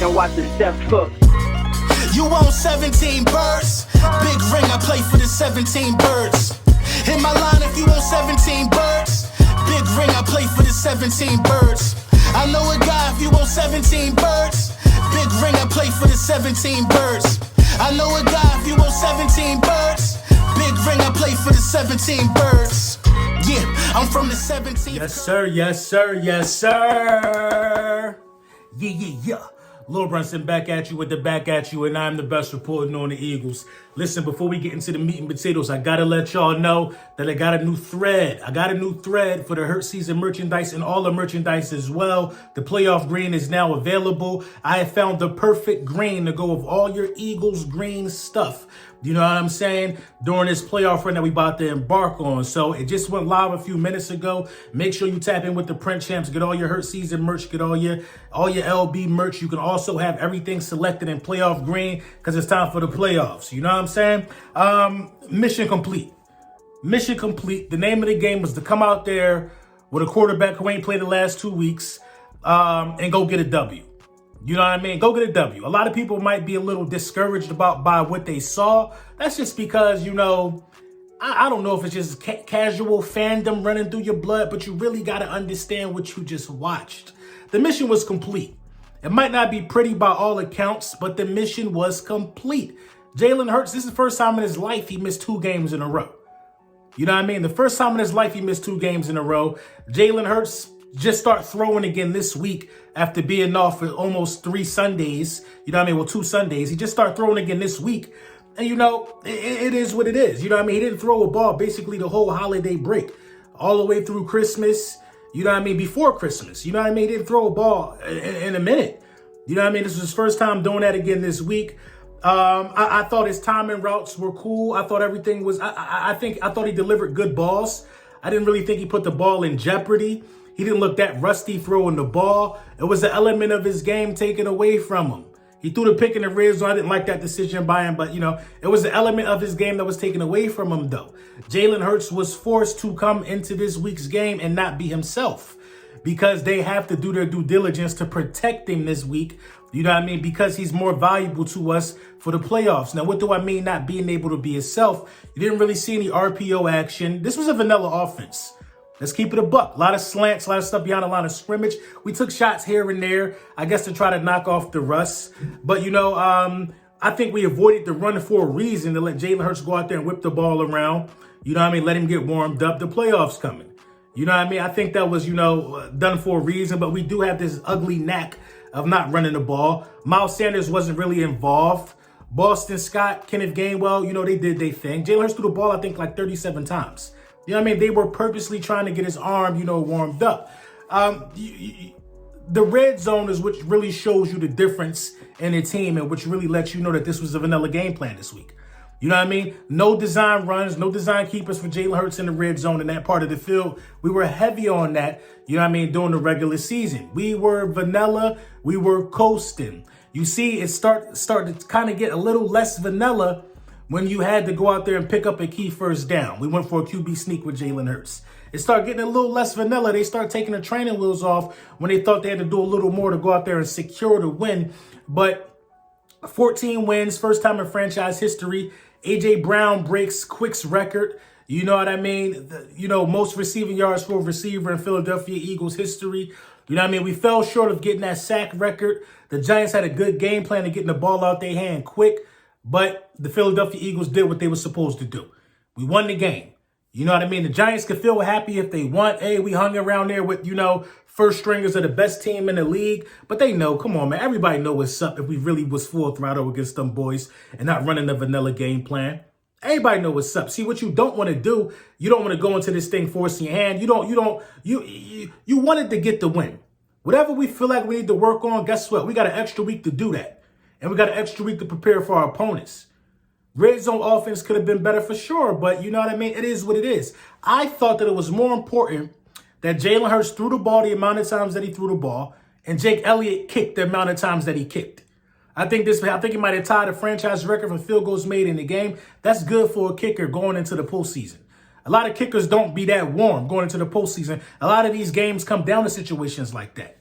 and watch the steps cook. You own 17 birds. Big ring, I play for the 17 birds. Hit my line if you own 17 birds. Big ring, I play for the 17 birds. I know a guy if you own 17 birds. Big ring, I play for the 17 birds. I know a guy if you own 17 birds. Big ring, I play for the 17 birds. Yeah, I'm from the 17. Yes, sir. Yes, sir. Yes, sir. Yeah. Lil Brunson back at you with the back at you, and I'm the best reporting on the Eagles. Listen, before we get into the meat and potatoes, I gotta let y'all know that I got a new thread. I got a new thread for the Hurt Season merchandise and all the merchandise as well. The playoff green is now available. I have found the perfect green to go with all your Eagles green stuff. You know what I'm saying? During this playoff run that we about to embark on. So it just went live a few minutes ago. Make sure you tap in with the print champs. Get all your Hurt Season merch. Get all your LB merch. You can also have everything selected in playoff green because it's time for the playoffs. You know what I'm saying? Mission complete. Mission complete. The name of the game was to come out there with a quarterback who ain't played the last 2 weeks and go get a W. You know what I mean? Go get a W. A lot of people might be a little discouraged by what they saw. That's just because, you know, I don't know if it's just casual fandom running through your blood, but you really got to understand what you just watched. The mission was complete. It might not be pretty by all accounts, but the mission was complete. Jalen Hurts, this is the first time in his life he missed 2 games in a row. You know what I mean? The first time in his life he missed 2 games in a row. Jalen Hurts just start throwing again this week after being off for almost 3 Sundays. You know what I mean? Well, 2 Sundays. He just started throwing again this week. And, you know, it is what it is. You know what I mean? He didn't throw a ball basically the whole holiday break. All the way through Christmas. You know what I mean? Before Christmas. You know what I mean? He didn't throw a ball in a minute. You know what I mean? This was his first time doing that again this week. I thought his timing routes were cool. I thought everything was... I thought he delivered good balls. I didn't really think he put the ball in jeopardy. He didn't look that rusty throwing the ball. It was an element of his game taken away from him. He threw the pick in the red zone. I didn't like that decision by him, but, you know, it was an element of his game that was taken away from him, though. Jalen Hurts was forced to come into this week's game and not be himself because they have to do their due diligence to protect him this week. You know what I mean? Because he's more valuable to us for the playoffs. Now, what do I mean not being able to be himself? You didn't really see any RPO action. This was a vanilla offense. Let's keep it a buck. A lot of slants, a lot of stuff beyond the line of scrimmage. We took shots here and there, I guess, to try to knock off the rust. But, you know, I think we avoided the run for a reason to let Jalen Hurts go out there and whip the ball around. You know what I mean? Let him get warmed up. The playoffs coming. You know what I mean? I think that was, you know, done for a reason. But we do have this ugly knack of not running the ball. Miles Sanders wasn't really involved. Boston Scott, Kenneth Gainwell, you know, they did their thing. Jalen Hurts threw the ball, I think, like 37 times. You know what I mean? They were purposely trying to get his arm, you know, warmed up. The red zone is what really shows you the difference in a team and which really lets you know that this was a vanilla game plan this week. You know what I mean? No design runs, no design keepers for Jalen Hurts in the red zone in that part of the field. We were heavy on that, you know what I mean, during the regular season. We were vanilla. We were coasting. You see, it started to kind of get a little less vanilla when you had to go out there and pick up a key first down. We went for a QB sneak with Jalen Hurts. It started getting a little less vanilla. They started taking the training wheels off when they thought they had to do a little more to go out there and secure the win. But 14 wins, first time in franchise history. A.J. Brown breaks Quick's record. You know what I mean? Most receiving yards for a receiver in Philadelphia Eagles history. You know what I mean? We fell short of getting that sack record. The Giants had a good game plan of getting the ball out their hand quick. But the Philadelphia Eagles did what they were supposed to do. We won the game. You know what I mean? The Giants could feel happy if they won. Hey, we hung around there with, first stringers of the best team in the league. But they know, come on, man. Everybody know what's up if we really was full throttle against them boys and not running the vanilla game plan. Everybody know what's up. See, what you don't want to do, you don't want to go into this thing forcing your hand. You wanted to get the win. Whatever we feel like we need to work on, guess what? We got an extra week to do that. And we got an extra week to prepare for our opponents. Red zone offense could have been better for sure, but you know what I mean? It is what it is. I thought that it was more important that Jalen Hurts threw the ball the amount of times that he threw the ball and Jake Elliott kicked the amount of times that he kicked. I think he might have tied a franchise record for field goals made in the game. That's good for a kicker going into the postseason. A lot of kickers don't be that warm going into the postseason. A lot of these games come down to situations like that.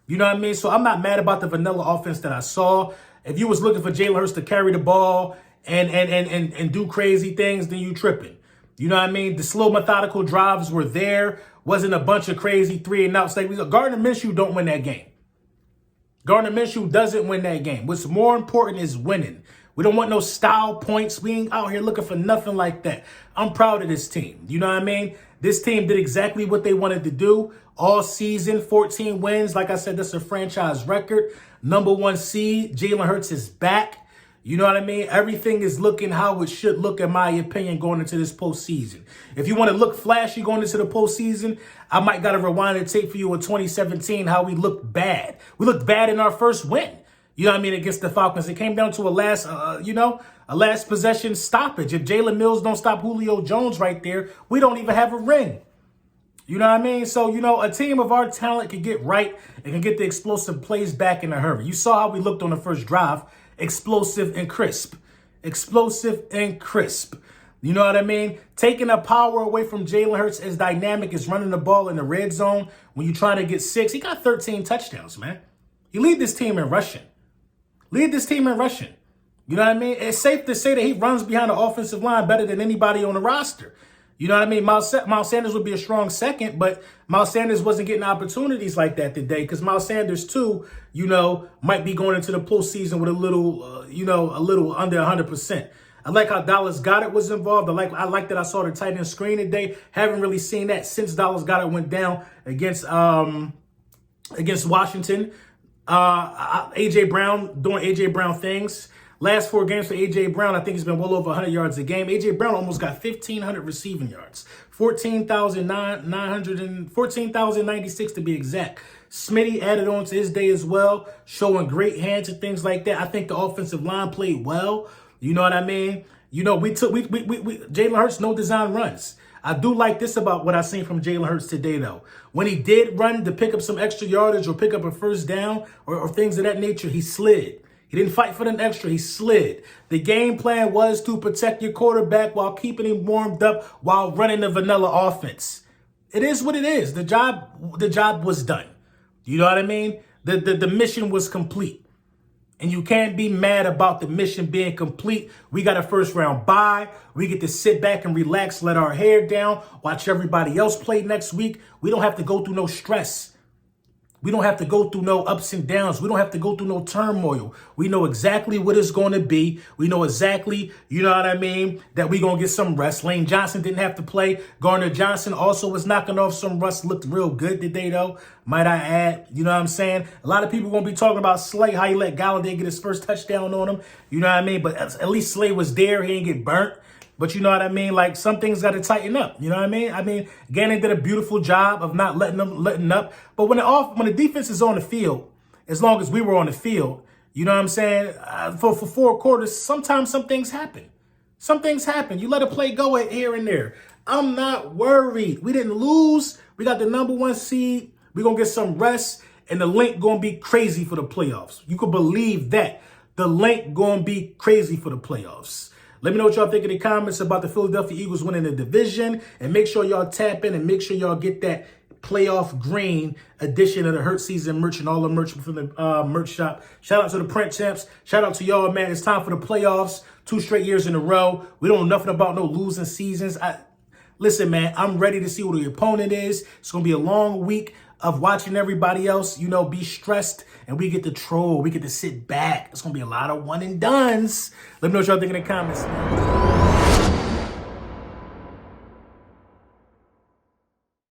You know what I mean? So I'm not mad about the vanilla offense that I saw. If you was looking for Jalen Hurts to carry the ball and do crazy things, then you tripping. You know what I mean? The slow, methodical drives were there. Wasn't a bunch of crazy 3-and-outs. Like Gardner Minshew don't win that game. Gardner Minshew doesn't win that game. What's more important is winning. We don't want no style points. We ain't out here looking for nothing like that. I'm proud of this team. You know what I mean? This team did exactly what they wanted to do all season. 14 wins. Like I said, that's a franchise record. Number 1 seed. Jalen Hurts is back. You know what I mean? Everything is looking how it should look, in my opinion, going into this postseason. If you want to look flashy going into the postseason, I might got to rewind the tape for you in 2017, how we looked bad. We looked bad in our first win. You know what I mean? Against the Falcons. It came down to a last possession stoppage. If Jalen Mills don't stop Julio Jones right there, we don't even have a ring. You know what I mean? So, a team of our talent can get right and can get the explosive plays back in a hurry. You saw how we looked on the first drive. Explosive and crisp. Explosive and crisp. You know what I mean? Taking the power away from Jalen Hurts as dynamic as running the ball in the red zone when you're trying to get 6. He got 13 touchdowns, man. He lead this team in rushing. Lead this team in rushing. You know what I mean? It's safe to say that he runs behind the offensive line better than anybody on the roster. You know what I mean? Miles Sanders would be a strong second, but Miles Sanders wasn't getting opportunities like that today because Miles Sanders, too, might be going into the postseason with a little under 100%. I like how Dallas Goedert was involved. I like that I saw the tight end screen today. Haven't really seen that since Dallas Goedert went down against Washington. A.J. Brown doing A.J. Brown things. Last 4 games for A.J. Brown, I think he's been well over 100 yards a game. A.J. Brown almost got 1,500 receiving yards. 14,096 to be exact. Smitty added on to his day as well, showing great hands and things like that. I think the offensive line played well. You know what I mean? Jalen Hurts, no design runs. I do like this about what I seen from Jalen Hurts today, though. When he did run to pick up some extra yardage or pick up a first down or things of that nature, he slid. He didn't fight for the extra. He slid. The game plan was to protect your quarterback while keeping him warmed up while running the vanilla offense. It is what it is. The job was done. You know what I mean? The mission was complete. And you can't be mad about the mission being complete. We got a first round bye. We get to sit back and relax, let our hair down, watch everybody else play next week. We don't have to go through no stress. We don't have to go through no ups and downs. We don't have to go through no turmoil. We know exactly what it's going to be. We know exactly, you know what I mean, that we're going to get some rest. Lane Johnson didn't have to play. Gardner Johnson also was knocking off some rust. Looked real good today, though, might I add. You know what I'm saying? A lot of people going to be talking about Slay, how he let Galladay get his first touchdown on him. You know what I mean? But at least Slay was there. He didn't get burnt. But you know what I mean? Like, some things got to tighten up. You know what I mean? Gannon did a beautiful job of not letting up. But when the defense is on the field, as long as we were on the field, you know what I'm saying? For 4 quarters, sometimes some things happen. Some things happen. You let a play go here and there. I'm not worried. We didn't lose. We got the number 1 seed. We're going to get some rest. And the link going to be crazy for the playoffs. You could believe that. The link going to be crazy for the playoffs. Let me know what y'all think in the comments about the Philadelphia Eagles winning the division. And make sure y'all tap in and make sure y'all get that playoff green edition of the Hurt Season merch and all the merch from the merch shop. Shout out to the print champs. Shout out to y'all, man. It's time for the playoffs. 2 straight years in a row. We don't know nothing about no losing seasons. Listen, man, I'm ready to see who the opponent is. It's going to be a long week of watching everybody else, be stressed, and we get to troll. We get to sit back. It's going to be a lot of one and dones. Let me know what y'all think in the comments.